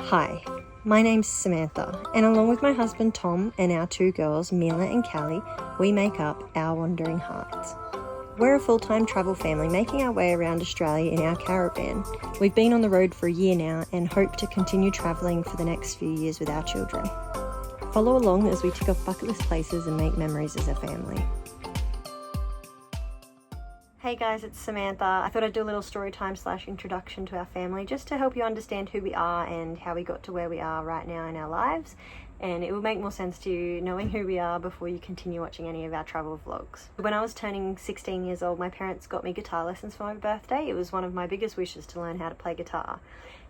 Hi, my name's Samantha, and along with my husband Tom and our two girls, Mila and Callie, we make up Our Wandering Hearts. We're a full-time travel family making our way around Australia in our caravan. We've been on the road for a year now and hope to continue travelling for the next few years with our children. Follow along as we tick off bucket list places and make memories as a family. Hey guys, it's Samantha. I thought I'd do a little story time / introduction to our family just to help you understand who we are and how we got to where we are right now in our lives. And it will make more sense to you knowing who we are before you continue watching any of our travel vlogs. When I was turning 16 years old, my parents got me guitar lessons for my birthday. It was one of my biggest wishes to learn how to play guitar.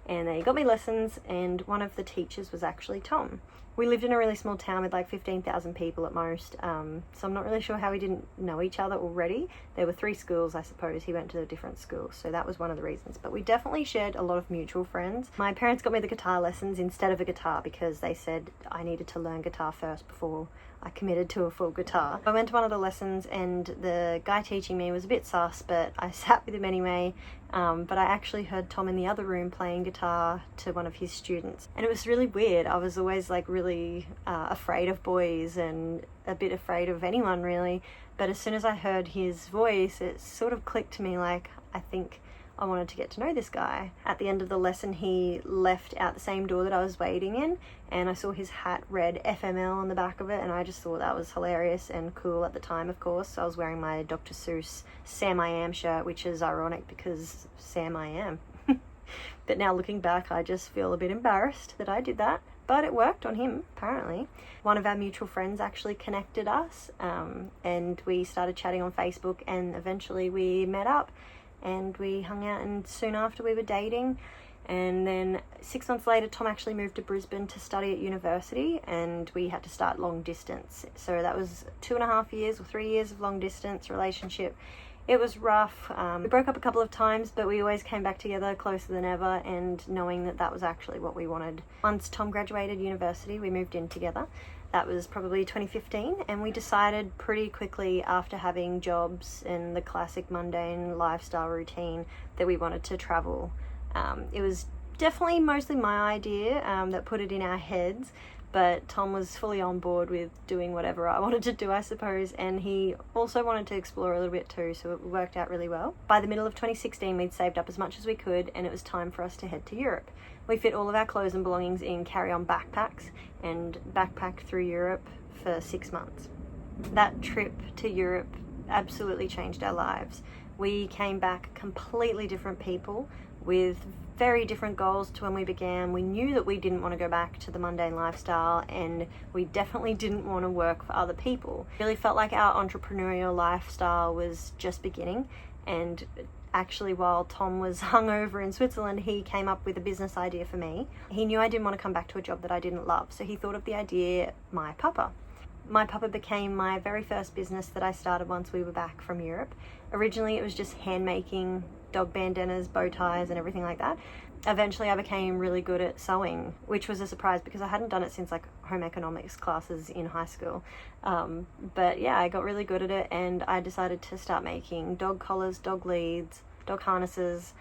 And they got me lessons, and one of the teachers was actually Tom. We lived in a really small town with like 15,000 people at most, so I'm not really sure how we didn't know each other already. There were 3 schools, I suppose. He went to different schools, so that was one of the reasons. But we definitely shared a lot of mutual friends. My parents got me the guitar lessons instead of a guitar because they said I needed to learn guitar first before I committed to a full guitar. I went to one of the lessons and the guy teaching me was a bit sus, but I sat with him anyway. But I actually heard Tom in the other room playing guitar to one of his students. And it was really weird. I was always like really afraid of boys and a bit afraid of anyone really. But as soon as I heard his voice, it sort of clicked to me like, I think I wanted to get to know this guy. At the end of the lesson, he left out the same door that I was waiting in, and I saw his hat read FML on the back of it, and I just thought that was hilarious and cool at the time, of course. So I was wearing my Dr. Seuss Sam I Am shirt, which is ironic because Sam I Am. But now looking back, I just feel a bit embarrassed that I did that. But it worked on him, apparently. One of our mutual friends actually connected us, and we started chatting on Facebook, and eventually we met up. And we hung out, and soon after we were dating. And then 6 months later, Tom actually moved to Brisbane to study at university, and we had to start long distance. So that was 2.5 years or 3 years of long distance relationship. It was rough. We broke up a couple of times, but we always came back together closer than ever, and knowing that that was actually what we wanted. Once Tom graduated university, we moved in together. That was probably 2015, and we decided pretty quickly after having jobs and the classic mundane lifestyle routine that we wanted to travel. It was definitely mostly my idea that put it in our heads, but Tom was fully on board with doing whatever I wanted to do, I suppose, and he also wanted to explore a little bit too, so it worked out really well. By the middle of 2016, we'd saved up as much as we could, and it was time for us to head to Europe. We fit all of our clothes and belongings in carry-on backpacks and backpacked through Europe for 6 months. That trip to Europe absolutely changed our lives. We came back completely different people with very different goals to when we began. We knew that we didn't want to go back to the mundane lifestyle, and we definitely didn't want to work for other people. It really felt like our entrepreneurial lifestyle was just beginning, and actually while Tom was hungover in Switzerland, he came up with a business idea for me. He knew I didn't want to come back to a job that I didn't love, so he thought of the idea, My Papa. My Papa became my very first business that I started once we were back from Europe. Originally it was just hand making dog bandanas, bow ties and everything like that. Eventually I became really good at sewing, which was a surprise because I hadn't done it since like home economics classes in high school. But yeah, I got really good at it, and I decided to start making dog collars, dog leads, dog harnesses,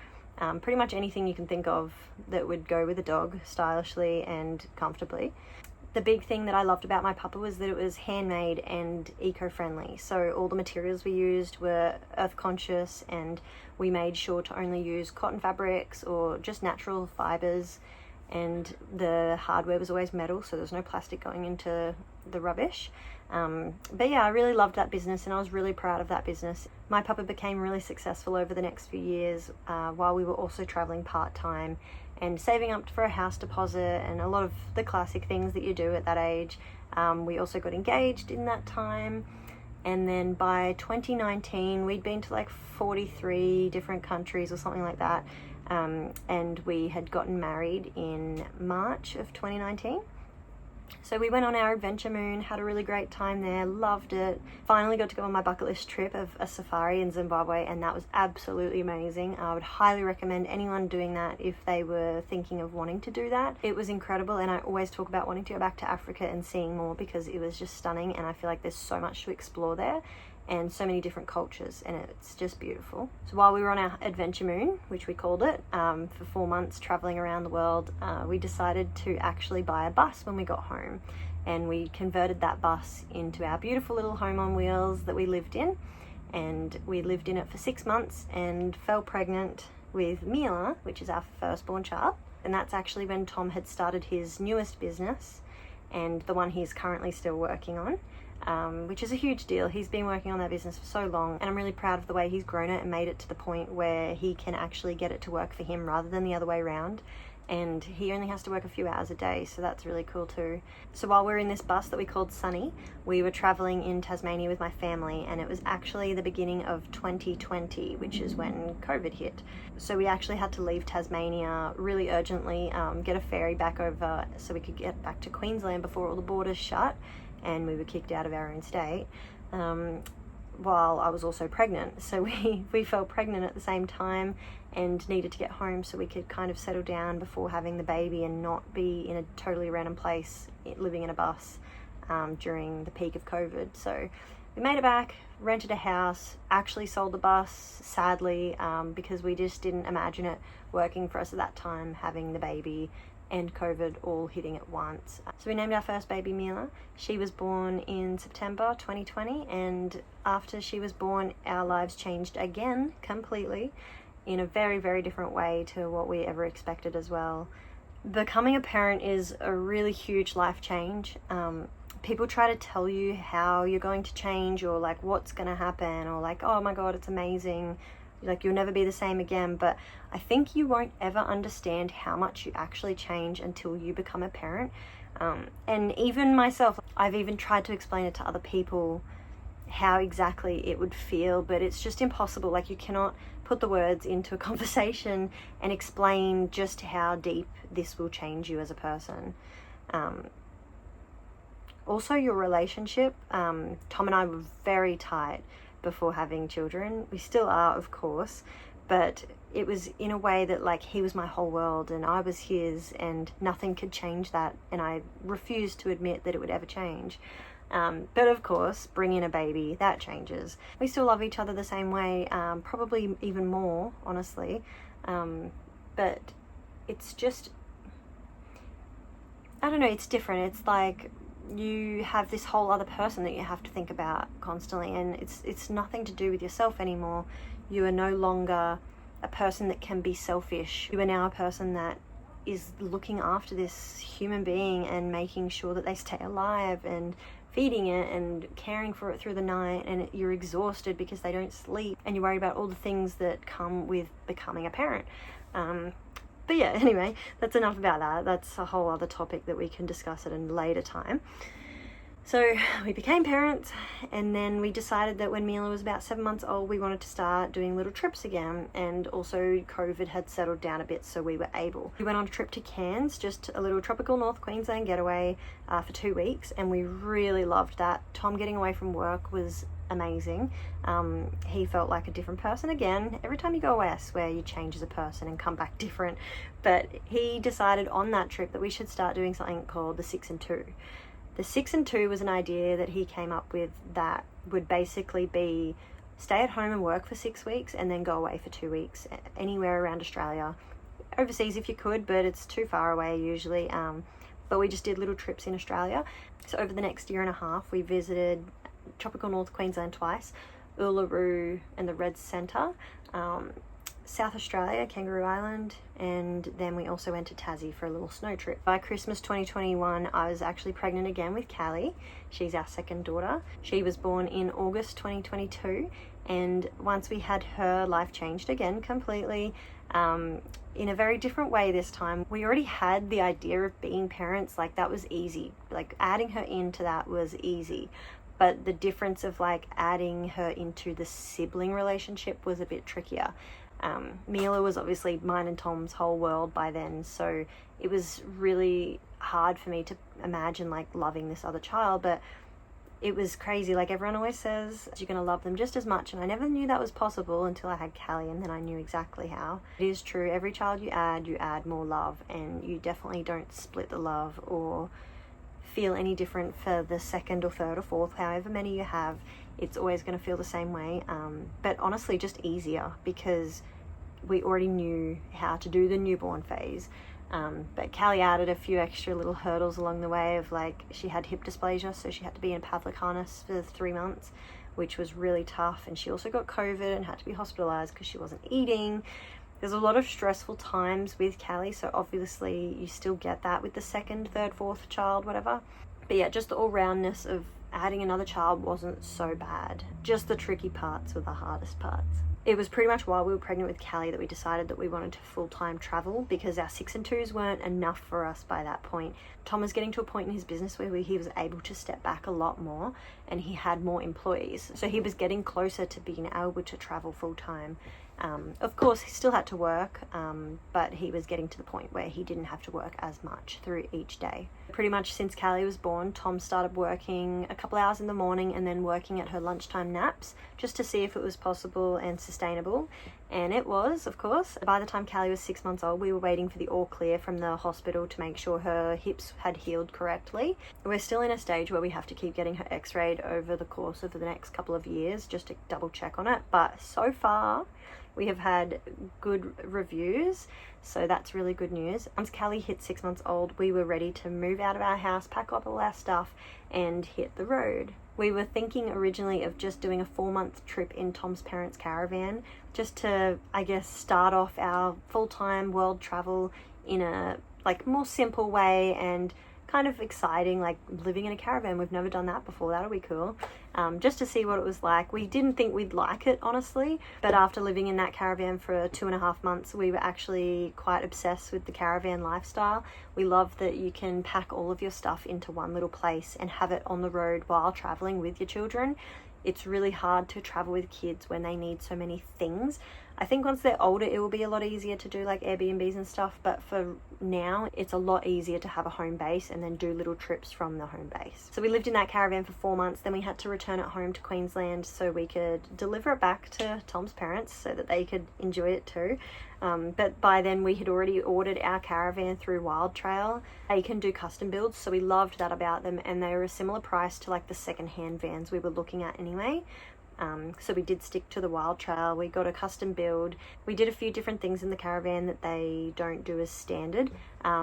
pretty much anything you can think of that would go with a dog stylishly and comfortably. The big thing that I loved about My Papa was that it was handmade and eco-friendly. So all the materials we used were earth-conscious, and we made sure to only use cotton fabrics or just natural fibres, and the hardware was always metal, so there was no plastic going into the rubbish. But yeah, I really loved that business, and I was really proud of that business. My Papa became really successful over the next few years while we were also travelling part-time and saving up for a house deposit and a lot of the classic things that you do at that age. We also got engaged in that time, and then by 2019 we'd been to like 43 different countries or something like that, and we had gotten married in March of 2019. So we went on our adventure moon, had a really great time there, loved it. Finally got to go on my bucket list trip of a safari in Zimbabwe, and that was absolutely amazing. I would highly recommend anyone doing that if they were thinking of wanting to do that. It was incredible, and I always talk about wanting to go back to Africa and seeing more because it was just stunning, and I feel like there's so much to explore there. and so many different cultures, and it's just beautiful. So while we were on our adventure moon, which we called it, for 4 months traveling around the world, we decided to actually buy a bus when we got home, and we converted that bus into our beautiful little home on wheels that we lived in. And we lived in it for 6 months and fell pregnant with Mila, which is our firstborn child. And that's actually when Tom had started his newest business, and the one he's currently still working on, which is a huge deal. He's been working on that business for so long, and I'm really proud of the way he's grown it and made it to the point where he can actually get it to work for him rather than the other way around. And he only has to work a few hours a day, so that's really cool too. So while we were in this bus that we called Sunny, we were traveling in Tasmania with my family, and it was actually the beginning of 2020, which is when COVID hit. So we actually had to leave Tasmania really urgently, get a ferry back over so we could get back to Queensland before all the borders shut and we were kicked out of our own state. While I was also pregnant. So we fell pregnant at the same time and needed to get home so we could kind of settle down before having the baby and not be in a totally random place living in a bus during the peak of COVID. So we made it back, rented a house, actually sold the bus, sadly, because we just didn't imagine it working for us at that time, having the baby and COVID all hitting at once. So we named our first baby Mila. She was born in September 2020, and after she was born, our lives changed again completely in a very, very different way to what we ever expected as well. Becoming a parent is a really huge life change. People try to tell you how you're going to change, or like what's going to happen, or like, oh my God, it's amazing, like you'll never be the same again. But I think you won't ever understand how much you actually change until you become a parent. And even myself, I've even tried to explain it to other people how exactly it would feel, but it's just impossible. Like, you cannot put the words into a conversation and explain just how deep this will change you as a person. Also, your relationship. Tom and I were very tight before having children. We still are, of course, but it was in a way that, like, he was my whole world and I was his, and nothing could change that, and I refused to admit that it would ever change. But of course, bring in a baby, that changes. We still love each other the same way, probably even more, honestly. But it's just, I don't know, it's different. It's like you have this whole other person that you have to think about constantly, and it's nothing to do with yourself anymore. You are no longer a person that can be selfish. You are now a person that is looking after this human being and making sure that they stay alive and feeding it and caring for it through the night, and you're exhausted because they don't sleep, and you worry about all the things that come with becoming a parent. But yeah, anyway, that's enough about that. That's a whole other topic that we can discuss at a later time. So we became parents, and then we decided that when Mila was about 7 months old, we wanted to start doing little trips again. And also COVID had settled down a bit, so we were able. We went on a trip to Cairns, just a little tropical North Queensland getaway for 2 weeks, and we really loved that. Tom getting away from work was amazing. He felt like a different person again. Every time you go away, I swear you change as a person and come back different. But he decided on that trip that we should start doing something called the 6 and 2. The 6 and 2 was an idea that he came up with that would basically be stay at home and work for 6 weeks and then go away for 2 weeks anywhere around Australia. Overseas if you could, but it's too far away usually. But we just did little trips in Australia. So over the next year and a half, we visited tropical North Queensland twice, Uluru and the Red Centre, South Australia, Kangaroo Island, and then we also went to Tassie for a little snow trip. By Christmas 2021, I was actually pregnant again with Callie. She's our second daughter. She was born in August 2022, and once we had her, life changed again completely, in a very different way this time. We already had the idea of being parents, like that was easy. Like adding her into that was easy. But the difference of like adding her into the sibling relationship was a bit trickier. Mila was obviously mine and Tom's whole world by then, so it was really hard for me to imagine like loving this other child, but it was crazy. Like everyone always says, you're going to love them just as much, and I never knew that was possible until I had Callie, and then I knew exactly how. It is true, every child you add more love, and you definitely don't split the love or feel any different for the second or third or fourth, however many you have. It's always going to feel the same way, but honestly just easier, because we already knew how to do the newborn phase. But Callie added a few extra little hurdles along the way of, like, she had hip dysplasia, so she had to be in a Pavlik harness for 3 months, which was really tough. And she also got COVID and had to be hospitalized because she wasn't eating. There's a lot of stressful times with Callie, so obviously you still get that with the second, third, fourth child, whatever. But yeah, just the all-roundness of adding another child wasn't so bad. Just the tricky parts were the hardest parts. It was pretty much while we were pregnant with Callie that we decided that we wanted to full-time travel, because our 6 and 2s weren't enough for us by that point. Tom was getting to a point in his business where he was able to step back a lot more, and he had more employees. So he was getting closer to being able to travel full-time. Of course, he still had to work, but he was getting to the point where he didn't have to work as much through each day. Pretty much since Callie was born, Tom started working a couple hours in the morning and then working at her lunchtime naps, just to see if it was possible and sustainable. And it was, of course. By the time Callie was 6 months old, we were waiting for the all clear from the hospital to make sure her hips had healed correctly. We're still in a stage where we have to keep getting her x-rayed over the course of the next couple of years just to double check on it. But so far, we have had good reviews, so that's really good news. Once Callie hit 6 months old, we were ready to move out of our house, pack up all our stuff, and hit the road. We were thinking originally of just doing a 4-month trip in Tom's parents' caravan, just to, I guess, start off our full-time world travel in a more simple way and kind of exciting, like living in a caravan. We've never done that before. That'll be cool. Just to see what it was like. We didn't think we'd like it, honestly, but after living in that caravan for 2.5 months, we were actually quite obsessed with the caravan lifestyle. We love that you can pack all of your stuff into one little place and have it on the road while traveling with your children. It's really hard to travel with kids when they need so many things. I think once they're older, it will be a lot easier to do like Airbnbs and stuff, but for now, it's a lot easier to have a home base and then do little trips from the home base. So we lived in that caravan for 4 months, then we had to return it home to Queensland so we could deliver it back to Tom's parents so that they could enjoy it too. But by then we had already ordered our caravan through Wild Trail. They can do custom builds, so we loved that about them, and they were a similar price to like the second-hand vans we were looking at anyway. So we did stick to the Wild Trail. We got a custom build. We did a few different things in the caravan that they don't do as standard.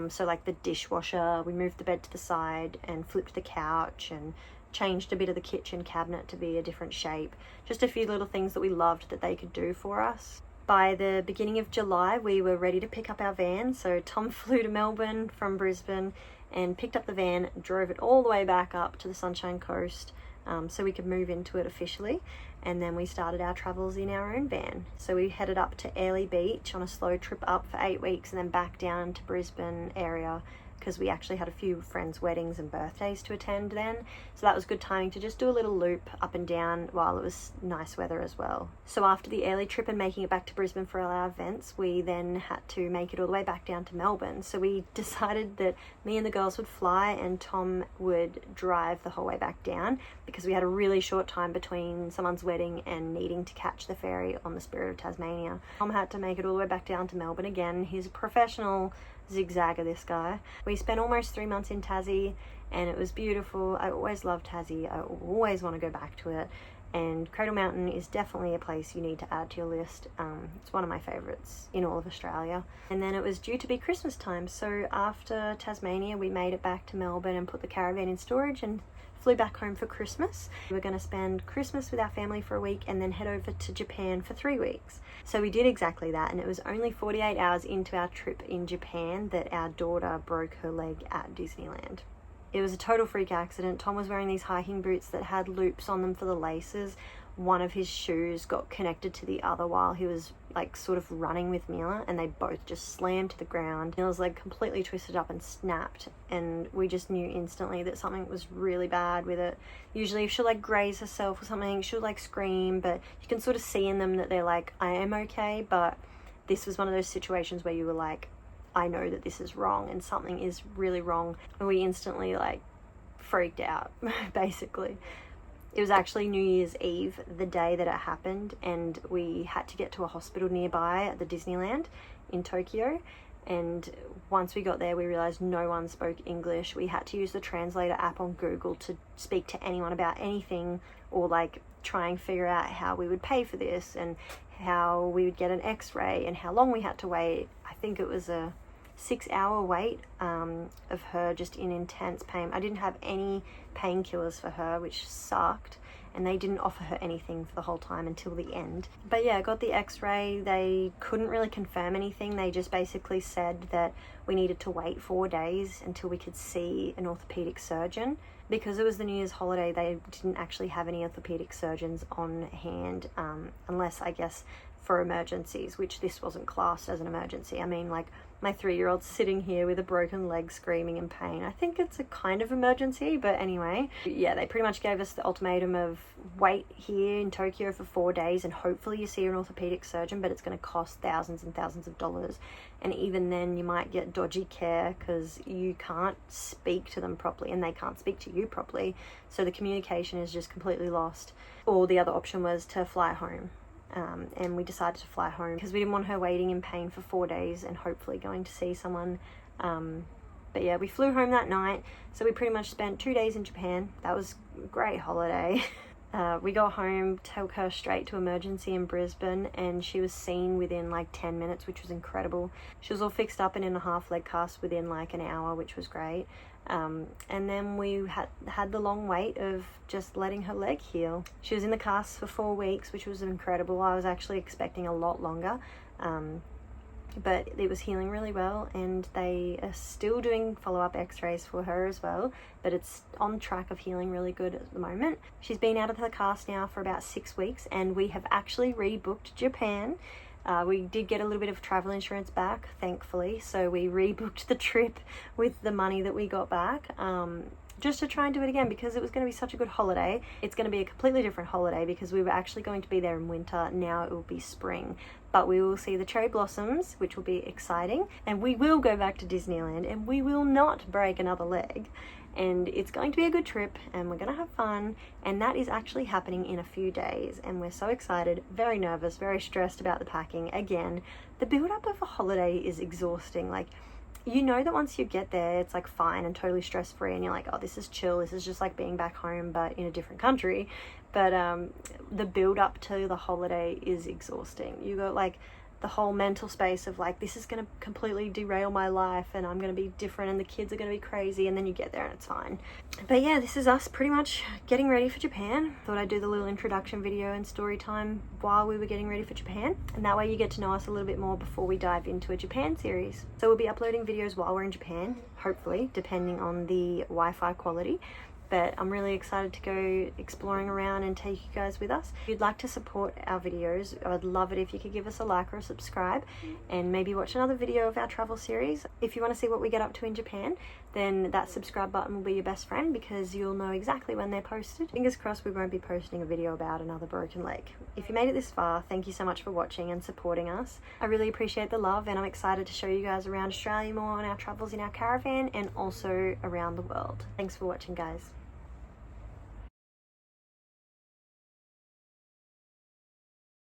So like the dishwasher, we moved the bed to the side and flipped the couch and changed a bit of the kitchen cabinet to be a different shape. Just a few little things that we loved that they could do for us. By the beginning of July, we were ready to pick up our van. So Tom flew to Melbourne from Brisbane and picked up the van, drove it all the way back up to the Sunshine Coast, so we could move into it officially, and then we started our travels in our own van. So we headed up to Airlie Beach on a slow trip up for 8 weeks and then back down to Brisbane area, because we actually had a few friends' weddings and birthdays to attend then. So that was good timing to just do a little loop up and down while it was nice weather as well. So after the Airlie trip and making it back to Brisbane for our events, we then had to make it all the way back down to Melbourne. So we decided that me and the girls would fly and Tom would drive the whole way back down, because we had a really short time between someone's wedding and needing to catch the ferry on the Spirit of Tasmania. Tom had to make it all the way back down to Melbourne again. He's a professional zigzagger, this guy. We spent almost 3 months in Tassie and it was beautiful. I always loved Tassie. I always want to go back to it, and Cradle Mountain is definitely a place you need to add to your list. It's one of my favourites in all of Australia. And then it was due to be Christmas time, so after Tasmania we made it back to Melbourne and put the caravan in storage and flew back home for Christmas. We were going to spend Christmas with our family for a week and then head over to Japan for 3 weeks. So we did exactly that, and it was only 48 hours into our trip in Japan that our daughter broke her leg at Disneyland. It was a total freak accident. Tom was wearing these hiking boots that had loops on them for the laces. One of his shoes got connected to the other while he was like sort of running with Mila, and they both just slammed to the ground. Mila's leg completely twisted up and snapped, and we just knew instantly that something was really bad with it. Usually if she'll like graze herself or something, she'll like scream, but you can sort of see in them that they're like, I am okay. But this was one of those situations where you were like, I know that this is wrong and something is really wrong. And we instantly like freaked out, basically. It was actually New Year's Eve, the day that it happened, and we had to get to a hospital nearby at the Disneyland in Tokyo. and once we got there we realized no one spoke English. We had to use the translator app on Google to speak to anyone about anything, or like try and figure out how we would pay for this and how we would get an x-ray and how long we had to wait. I think it was a 6-hour wait of her just in intense pain. I didn't have any painkillers for her, which sucked, and they didn't offer her anything for the whole time until the end. But yeah, I got the x-ray. They couldn't really confirm anything. They just basically said that we needed to wait 4 days until we could see an orthopedic surgeon. Because it was the New Year's holiday, they didn't actually have any orthopedic surgeons on hand, unless, I guess, for emergencies, which this wasn't classed as an emergency. I mean, like, my 3-year-old's sitting here with a broken leg screaming in pain. I think it's a kind of emergency, but anyway. Yeah, they pretty much gave us the ultimatum of wait here in Tokyo for 4 days and hopefully you see an orthopedic surgeon, but it's going to cost thousands and thousands of dollars. And even then you might get dodgy care because you can't speak to them properly and they can't speak to you properly. So the communication is just completely lost. Or the other option was to fly home. And we decided to fly home because we didn't want her waiting in pain for 4 days and hopefully going to see someone. But yeah, we flew home that night, so we pretty much spent 2 days in Japan. That was a great holiday. We got home, took her straight to emergency in Brisbane, and she was seen within like 10 minutes, which was incredible. She was all fixed up and in a half leg cast within like an hour, which was great. And then we had the long wait of just letting her leg heal. She was in the cast for 4 weeks, which was incredible. I was actually expecting a lot longer, but it was healing really well, and they are still doing follow-up x-rays for her as well, but it's on track of healing really good at the moment. She's been out of the cast now for about 6 weeks, and we have actually rebooked Japan. We did get a little bit of travel insurance back, thankfully, so we rebooked the trip with the money that we got back, just to try and do it again because it was going to be such a good holiday. It's going to be a completely different holiday because we were actually going to be there in winter. Now it will be spring, but we will see the cherry blossoms, which will be exciting, and we will go back to Disneyland, and we will not break another leg. And it's going to be a good trip and we're going to have fun, and that is actually happening in a few days, and we're so excited, very nervous, very stressed about the packing. Again, the build up of a holiday is exhausting. Like, you know that once you get there it's like fine and totally stress free and you're like, oh, this is chill, this is just like being back home but in a different country. But the build up to the holiday is exhausting. You got like the whole mental space of like, this is going to completely derail my life and I'm going to be different and the kids are going to be crazy, and then you get there and it's fine. But yeah, this is us pretty much getting ready for Japan. Thought I'd do the little introduction video and story time while we were getting ready for Japan, and that way you get to know us a little bit more before we dive into a Japan series. So we'll be uploading videos while we're in Japan, hopefully, depending on the Wi-Fi quality. But I'm really excited to go exploring around and take you guys with us. If you'd like to support our videos, I'd love it if you could give us a like or a subscribe and maybe watch another video of our travel series. If you want to see what we get up to in Japan, then that subscribe button will be your best friend because you'll know exactly when they're posted. Fingers crossed we won't be posting a video about another broken leg. If you made it this far, thank you so much for watching and supporting us. I really appreciate the love, and I'm excited to show you guys around Australia more on our travels in our caravan and also around the world. Thanks for watching, guys.